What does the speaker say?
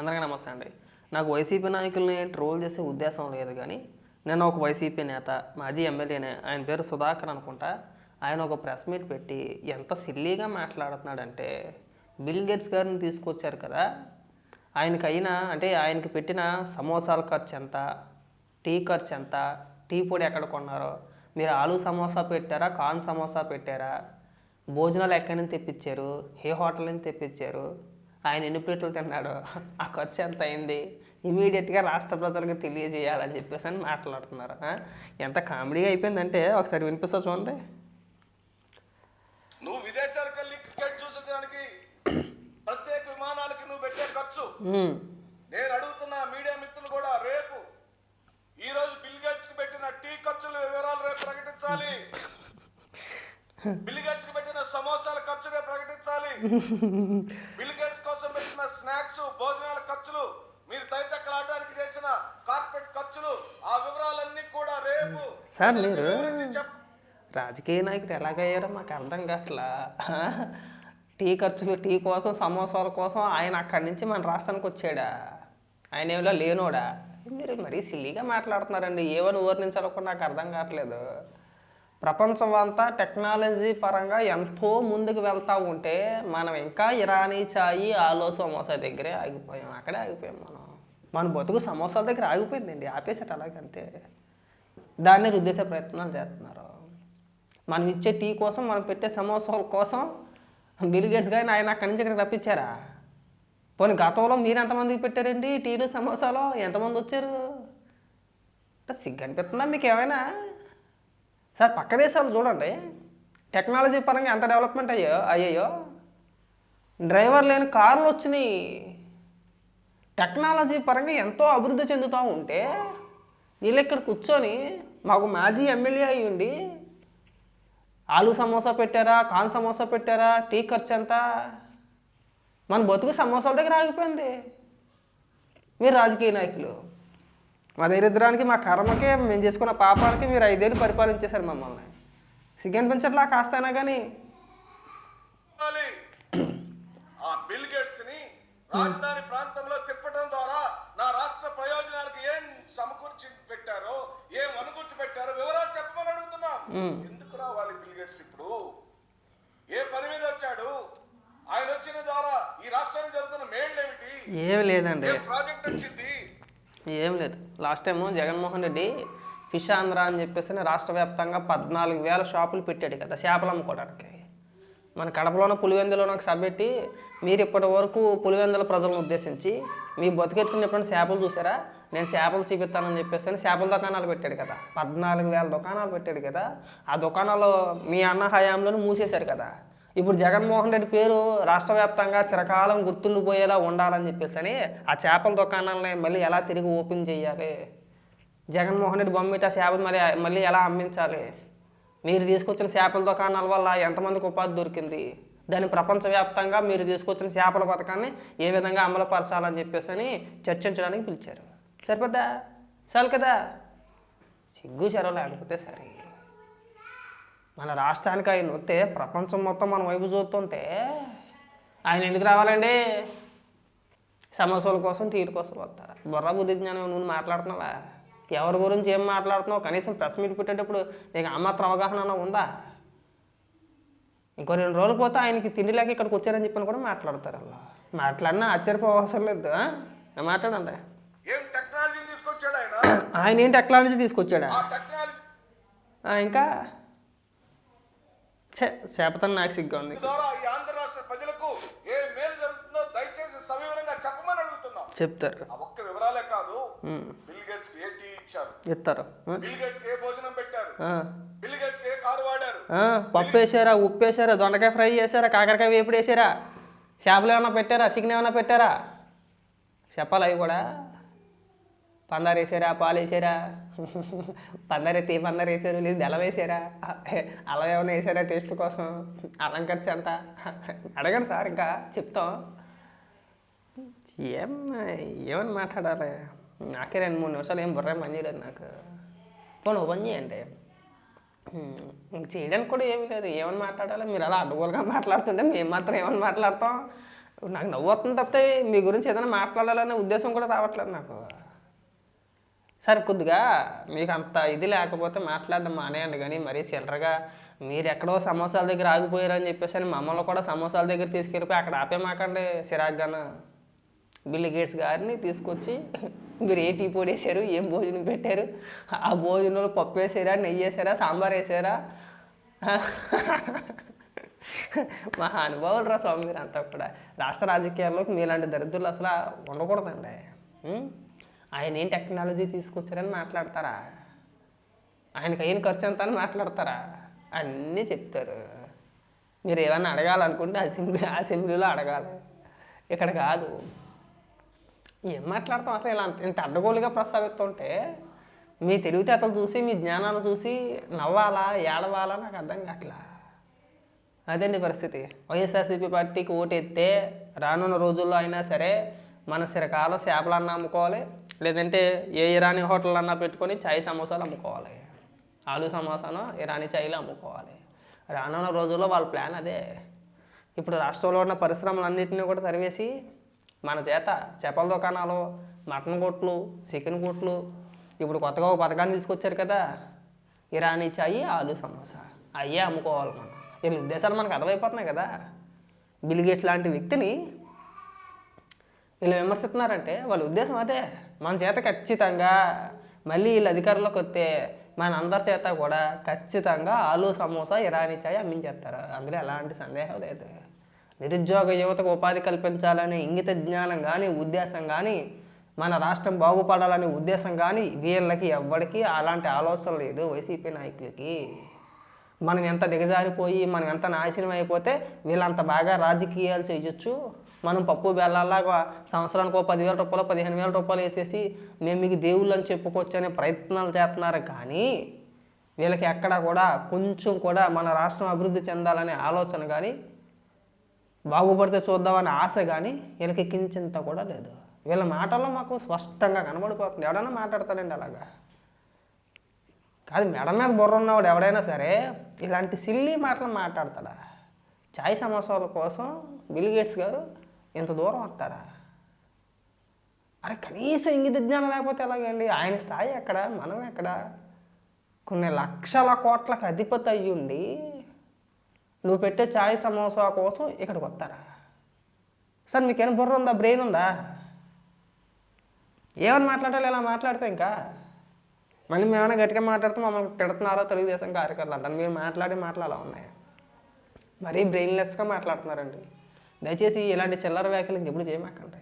అందరికీ నమస్తే అండి. నాకు వైసీపీ నాయకుల్ని ట్రోల్ చేసే ఉద్దేశం లేదు కానీ నేను ఒక వైసీపీ నేత మాజీ ఎమ్మెల్యేనే, ఆయన పేరు సుధాకర్ అనుకుంటా. ఆయన ఒక ప్రెస్ మీట్ పెట్టి ఎంత సిల్లీగా మాట్లాడుతున్నాడంటే, బిల్ గేట్స్ గారిని తీసుకొచ్చారు కదా, ఆయనకి పెట్టిన సమోసాల ఖర్చు ఎంత, టీ ఖర్చు ఎంత, టీ పొడి ఎక్కడ కొన్నారో, మీరు ఆలు సమోసా పెట్టారా, కార్న్ సమోసా పెట్టారా, భోజనాలు ఎక్కడి నుంచి తెప్పించారు, ఏ హోటల్ నుంచి తెప్పించారు, ఆయన ఎన్ని ప్లేట్లు తిన్నాడో, ఆ ఖర్చు ఎంత అయింది, ఇమీడియట్గా రాష్ట్ర ప్రజలకు తెలియజేయాలని చెప్పేసి అని మాట్లాడుతున్నారు. ఎంత కామెడీగా అయిపోయిందంటే ఒకసారి వినిపిస్తా చూడండి. నువ్వు విదేశాలకు వెళ్ళి క్రికెట్ చూసడానికి ప్రత్యేక విమానాలకి నువ్వు పెట్టే ఖర్చు, నేను అడుగుతున్న మీడియా మిత్రులు కూడా రేపు ఈ రోజు బిల్ గేట్స్ కి పెట్టిన టీ ఖర్చుల వివరాలు రేపు ప్రకటించాలి. బిల్ గేట్స్ కి పెట్టిన సమోసాల ఖర్చు రేపు ప్రకటించాలి. బిల్ గేట్స్ కోసం పెట్టిన స్నాక్స్ భోజనాల ఖర్చులు, మీరు తైతక్కలాడడానికి చేసిన కార్పెట్ ఖర్చులు, ఆ వివరాలన్నీ కూడా రేపు సార్ మీరు రాజకీయ నాయకుడు ఎలాగయ్యారో మాకు అర్థం కావట్లా. టీ ఖర్చులు, టీ కోసం, సమోసాల కోసం ఆయన అక్కడి నుంచి మన రాష్ట్రానికి వచ్చాడా? ఆయన ఏమిలా లేనోడా? మీరు మరీ సిల్లీగా మాట్లాడుతున్నారండి. ఏమని వర్ణించాలో కూడా నాకు అర్థం కావట్లేదు. ప్రపంచం అంతా టెక్నాలజీ పరంగా ఎంతో ముందుకు వెళ్తూ ఉంటే మనం ఇంకా ఇరానీ చాయి, ఆలో సమోసా దగ్గరే ఆగిపోయాం. అక్కడే ఆగిపోయాం. మన బతుకు సమోసాల దగ్గర ఆగిపోయిందండి. ఆపేసారు అలాగంతే. దాన్ని రుద్దేసే ప్రయత్నాలు చేస్తున్నారు. మనం ఇచ్చే టీ కోసం, మనం పెట్టే సమోసాల కోసం బిల్ గేట్స్ గారిని ఆయన అక్కడి నుంచి ఇక్కడ రప్పించారా? పోనీ గతంలో మీరు ఎంతమందికి పెట్టారండి టీలు, సమోసాలో? ఎంతమంది వచ్చారు? సిగ్గు అనిపిస్తుందా మీకు ఏమైనా? సార్ పక్క దేశాలు చూడండి, టెక్నాలజీ పరంగా ఎంత డెవలప్మెంట్ అయ్యాయో. డ్రైవర్ లేని కార్లు వచ్చినాయి. టెక్నాలజీ పరంగా ఎంతో అభివృద్ధి చెందుతూ ఉంటే వీళ్ళు ఇక్కడ కూర్చొని మాకు మాజీ ఎమ్మెల్యే అయ్యి ఉండి ఆలు సమోసా పెట్టారా, కార్న్ సమోసా పెట్టారా, టీ ఖర్చు ఎంత? మన బతుకు సమోసాల దగ్గర ఆగిపోయింది. మీరు రాజకీయ నాయకులు, మా దరిద్రానికి, మా కర్మకే, మేము చేసుకున్న పాపాలకి మీరు 5 ఏళ్ళు పరిపాలించేశారు మమ్మల్ని. సిగ్గు అనిపించట్లా కాస్తైనా కానీ? ఆ బిల్ గేట్స్ ని రాజధాని ప్రాంతంలో తిప్పడం ద్వారా నా రాష్ట్ర ప్రయోజనాలకు ఏం సమకూర్చి పెట్టారో, ఏం అనుకూర్చి పెట్టారో వివరాలు చెప్పమని అడుగుతున్నాం. ఎందుకు రావాలి బిల్ గేట్స్? ఇప్పుడు ఏ పని మీద వచ్చాడు? ఆయన వచ్చిన ద్వారా ఈ రాష్ట్రానికి జరుగుతున్న మేలు ఏమిటి? ఏమి లేదండి, ప్రాజెక్ట్ వచ్చింది ఏం లేదు. Last time Jaganmohan Reddy fish Andhra అని చెప్పేసి రాష్ట్ర వ్యాప్తంగా 14,000 షాపులు పెట్టాడు కదా చేపలు అమ్ముకోవడానికి. మన కడపలోనో పులివెందులోనో ఒక సభ పెట్టి, మీరు ఇప్పటి వరకు పులివెందుల ప్రజలను ఉద్దేశించి మీ బతికెట్టుకుని ఎప్పుడైనా చేపలు చూసారా, నేను చేపలు చూపిస్తానని చెప్పేసి చేపల దుకాణాలు పెట్టాడు కదా. 14,000 దుకాణాలు పెట్టాడు కదా. ఆ దుకాణాలు మీ అన్న హయాంలోనే మూసేశారు కదా. ఇప్పుడు జగన్మోహన్ రెడ్డి పేరు రాష్ట్ర వ్యాప్తంగా చిరకాలం గుర్తుండిపోయేలా ఉండాలని చెప్పేసి అని ఆ చేపల దుకాణాలని మళ్ళీ ఎలా తిరిగి ఓపెన్ చేయాలి, జగన్మోహన్ రెడ్డి బొమ్మిట చేపలు మళ్ళీ ఎలా అమ్మించాలి, మీరు తీసుకొచ్చిన చేపల దుకాణాల వల్ల ఎంతమందికి ఉపాధి దొరికింది, దాన్ని ప్రపంచవ్యాప్తంగా మీరు తీసుకొచ్చిన చేపల పథకాన్ని ఏ విధంగా అమలుపరచాలని చెప్పేసి అని చర్చించడానికి పిలిచారు. సరిపోద్దా? చాలు కదా. సిగ్గు చెరవ లేకపోతే సరే. మన రాష్ట్రానికి ఆయన వస్తే ప్రపంచం మొత్తం మన వైపు చూస్తుంటే ఆయన ఎందుకు రావాలండి? సమస్యల కోసం, టీల కోసం వస్తారా? బుర్ర బుద్ధి జ్ఞానం నువ్వు మాట్లాడుతున్నావా? ఎవరి గురించి ఏం మాట్లాడుతున్నావు? కనీసం ప్రెస్ మీట్ పెట్టేటప్పుడు నీకు ఆ మాత్రం అవగాహన ఉందా? ఇంకో 2 రోజులు పోతే ఆయనకి తిండి లేక ఇక్కడికి వచ్చారని చెప్పని కూడా మాట్లాడతారు. అలా మాట్లాడినా ఆశ్చర్యపోవసరం లేదు. మాట్లాడండి. ఆయన ఏం టెక్నాలజీ తీసుకొచ్చాడా? ఇంకా చేపతను నాకు సిగ్గా ఉంది. చెప్తారు. ఇస్తారు. పప్పు వేసారా, ఉప్పు వేసారా, దొండకాయ ఫ్రై చేశారా, కాకరకాయ వేపుడు వేసారా, చేపలు ఏమైనా పెట్టారా, చికెన్ ఏమైనా పెట్టారా? చెప్పాలి అవి కూడా. పందారు వేసారా, పాలు వేసారా, పందారు వేసారు, లేదు బెల్లం వేసారా, అలా ఏమైనా వేసారా టేస్ట్ కోసం, అల్లం ఖర్చు అంత అడగండి సార్, ఇంకా చెప్తాం. ఏమని మాట్లాడాలి? నాకే 2-3 నిమిషాలు ఏం బుర్ర పని చేయలేదు నాకు. పోనీ ఓ పని చేయండి, ఇంక చేయడానికి కూడా ఏమీ లేదు. ఏమని మాట్లాడాలి? మీరు అలా అడ్డగోలుగా మాట్లాడుతుంటే మేము మాత్రం ఏమని మాట్లాడతాం? ఇప్పుడు నాకు నవ్వు వస్తుంది తప్పితే మీ గురించి ఏదైనా మాట్లాడాలనే ఉద్దేశం కూడా రావట్లేదు నాకు. సరే కొద్దిగా మీకు అంత ఇది లేకపోతే మాట్లాడడం మానేయండి, కానీ మరీ చిల్లరగా మీరు ఎక్కడో సమోసాల దగ్గర ఆగిపోయారని చెప్పేసి అని మమ్మల్ని కూడా సమోసాల దగ్గర తీసుకెళ్ళిపోయి అక్కడ ఆపేమాకండి. సిరాగ్గాన బిల్ గేట్స్ గారిని తీసుకొచ్చి మీరు ఏ టీ పొడి వేసారు, ఏం భోజనం పెట్టారు, ఆ భోజనంలో పప్పు వేసారా, నెయ్యి వేసారా, సాంబార్ వేసారా, మహా అనుభవాలు రా స్వామి మీరు అంతా కూడా. రాష్ట్ర రాజకీయాల్లోకి మీలాంటి దరిద్రులు అసలు ఉండకూడదండి. ఆయన ఏం టెక్నాలజీ తీసుకొచ్చారని మాట్లాడతారా, ఆయనకి అయిన ఖర్చు ఎంత అని మాట్లాడతారా, అన్నీ చెప్తారు. మీరు ఏమన్నా అడగాలనుకుంటే అసెంబ్లీలో అడగాలి, ఇక్కడ కాదు. ఏం మాట్లాడతాం అసలు? ఇలా ఇంత అడ్డగోలుగా ప్రస్తావిస్తుంటే మీ తెలివితేటలు చూసి మీ జ్ఞానాన్ని చూసి నవ్వాలా ఏడవాలా నాకు అర్థం కావట్లా. అదేంటి పరిస్థితి. వైఎస్ఆర్సీపీ పార్టీకి ఓటెత్తే రానున్న రోజుల్లో అయినా సరే మన సిరకాల చేపలన్నా అమ్ముకోవాలి, లేదంటే ఏ ఇరానీ హోటల్ అన్నా పెట్టుకొని చాయ్ సమోసాలు అమ్ముకోవాలి, ఆలు సమోసాను ఇరానీ చాయ్లు అమ్ముకోవాలి. రానున్న రోజుల్లో వాళ్ళ ప్లాన్ అదే. ఇప్పుడు రాష్ట్రంలో ఉన్న పరిశ్రమలన్నింటినీ కూడా తరివేసి మన చేత చేపల దుకాణాలు, మటన్ కొట్లు, చికెన్ కొట్లు, ఇప్పుడు కొత్తగా ఒక పథకాన్ని తీసుకొచ్చారు కదా, ఇరానీ చాయ్ ఆలు సమోసా, అయ్యే అమ్ముకోవాలి మనం. వీళ్ళ ఉద్దేశాలు మనకు అర్థమైపోతున్నాయి కదా. బిల్ గేట్స్ లాంటి వ్యక్తిని వీళ్ళు విమర్శిస్తున్నారంటే వాళ్ళ ఉద్దేశం అదే. మన చేత ఖచ్చితంగా మళ్ళీ వీళ్ళు అధికారంలోకి వస్తే మన అందరి చేత కూడా ఖచ్చితంగా ఆలు సమోసా ఇరానీ చాయ్ అమ్మించేస్తారు. అందులో ఎలాంటి సందేహం లేదు. నిరుద్యోగ యువతకు ఉపాధి కల్పించాలనే ఇంగిత జ్ఞానం కానీ, ఉద్దేశం కానీ, మన రాష్ట్రం బాగుపడాలనే ఉద్దేశం కానీ వీళ్ళకి ఎవ్వడికి అలాంటి ఆలోచన లేదు. వైసీపీ నాయకులకి మనం ఎంత దిగజారిపోయి మనం ఎంత నాశనం అయిపోతే వీళ్ళంత బాగా రాజకీయాలు చేయొచ్చు. మనం పప్పు బెల్లాలాగా సంవత్సరానికి 10,000 రూపాయలు 15,000 రూపాయలు వేసేసి మేము మీకు దేవుళ్ళు అని చెప్పుకోవచ్చు అనే ప్రయత్నాలు చేస్తున్నారు. కానీ వీళ్ళకి ఎక్కడా కూడా కొంచెం కూడా మన రాష్ట్రం అభివృద్ధి చెందాలనే ఆలోచన కానీ, బాగుపడితే చూద్దామనే ఆశ కానీ వీళ్ళకి కించింత కూడా లేదు. వీళ్ళ మాటల్లో మాకు స్పష్టంగా కనబడిపోతుంది. ఎవడైనా మాట్లాడతాడండి అలాగా. కాదు, మెడ మీద బుర్ర ఉన్నవాడు ఎవడైనా సరే ఇలాంటి సిల్లీ మాటలు మాట్లాడతాడా? చాయ్ సమోసాల కోసం బిల్ గేట్స్ గారు ఇంత దూరం వస్తారా? అరే కనీసం ఇంగిత జ్ఞానం లేకపోతే ఎలాగండి? ఆయన స్థాయి ఎక్కడ, మనం ఎక్కడ? కొన్ని లక్షల కోట్లకు అధిపతి అయ్యుండి నువ్వు పెట్టే చాయ్ సమోసా కోసం ఇక్కడికి వస్తారా? సార్ మీకేమైనా బుర్ర ఉందా, బ్రెయిన్ ఉందా? ఏమని మాట్లాడాలి? ఇలా మాట్లాడితే ఇంకా మళ్ళీ మేమైనా గట్టిగా మాట్లాడితే మమ్మల్ని తిడుతున్నారో తెలుగుదేశం కార్యకర్తలు అంటారు. మీరు మాట్లాడే మాటలు అలా ఉన్నాయి. మరీ బ్రెయిన్లెస్గా మాట్లాడుతున్నారండి. దయచేసి ఇలాంటి చిల్లర వ్యాఖ్యలు ఇంకెప్పుడు చేయమాకండి.